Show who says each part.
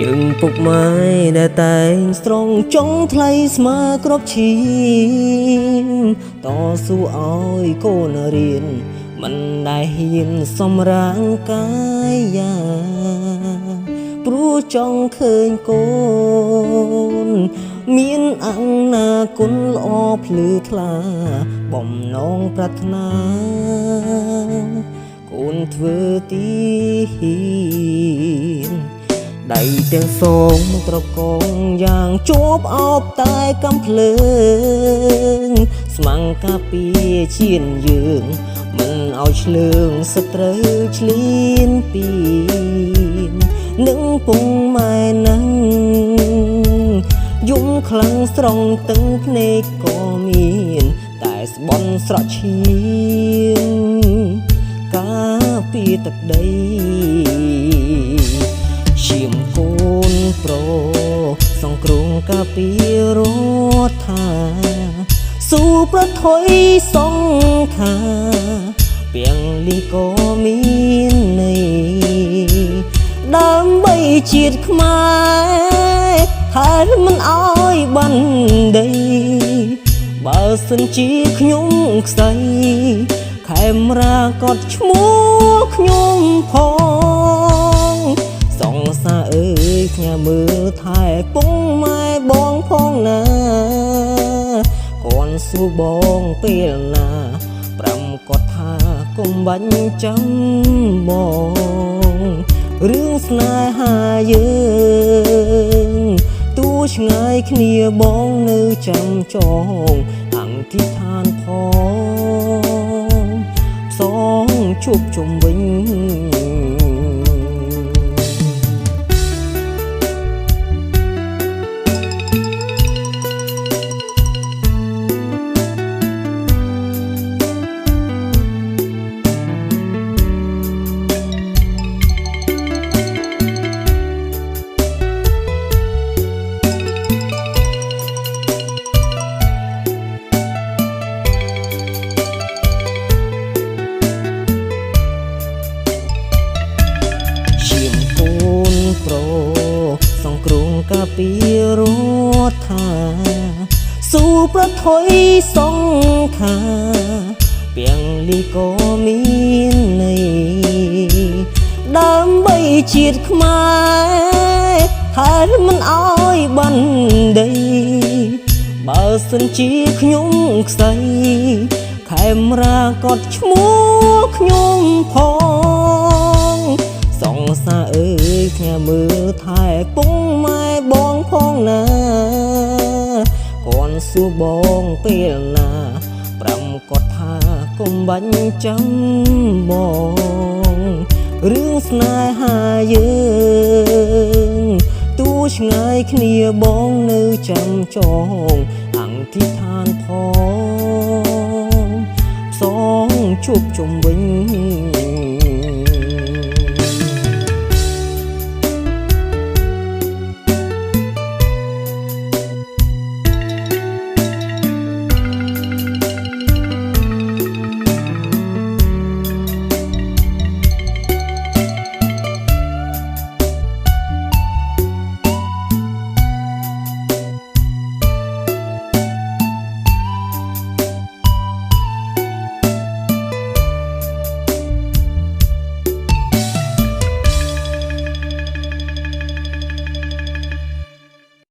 Speaker 1: យើងពុកម៉ែដែលតែងស្រង់ចង់ថ្លៃស្មើគ្រប់ឈាមតស៊ូឲ្យកូនរៀនមិនដែលហ៊ានសម្រាងកាយាព្រោះចង់ឃើញកូនមានអង្គណាគុណល្អភ្លឺថ្លាបំណងប្រាថ្នាកូនធ្វើទីហ៊ានដៃទាំងសងត្រកងយ៉ាងជាប់អោបតែកំភ្លើងស្មាំងកាពីឈានយើងមិនឲ្យឆ្លើងសត្រូវឆ្លៀនពីនឹងពងម៉ែនឹងយំខ្លាំងស្រង់ទឹកភ្នែកក៏មានតែស្បន់ស្រក់ឈាមការពីទឹកដីឈាមកូនប្រុសសង្គ្រោះការពីរដ្ឋាស៊ូប្រថុយសង្ខាពាំងលីក៏មានន័យដើម្បីជាតិខ្មែរហើយមិនអោយបណ្ឌីបើសិនជាខ្ញុំខ្សែខេមរាកត់ឈ្មោះខ្ញុំផងសងសាអើយផ្ញើមើលថែពងម៉ែបងផងណាកូនសួរបងពេលណាប្រាំគាត់ថាកុំបាញ់ចាំបងរឿងស្នេហាយើងទូឆ្ងាយគ្នាបងនៅចាំចងអធិដ្ឋានផងផ្សងជួបជុំវិញសង្គ្រោះការពីរដ្ឋាស៊ូប្រថុយសង្ខាពាំងលីក៏មានន័យដើម្បីជាតិខ្មែរហើយមិនអោយបណ្ឌីបើសិនជាខ្ញុំខ្សែខេមរាកត់ឈ្មោះខ្ញុំផងសងសាអើយផ្ញើមើលថែពងម៉ែបងផងណាកូនសួរបងពេលណាប្រាំគាត់ថាកុំបាញ់ចាំបងរឿងស្នេហាយើងទូឆ្ងាយគ្នាបងនៅចាំចងអធិដ្ឋានផងផ្សងជួបជុំវិញ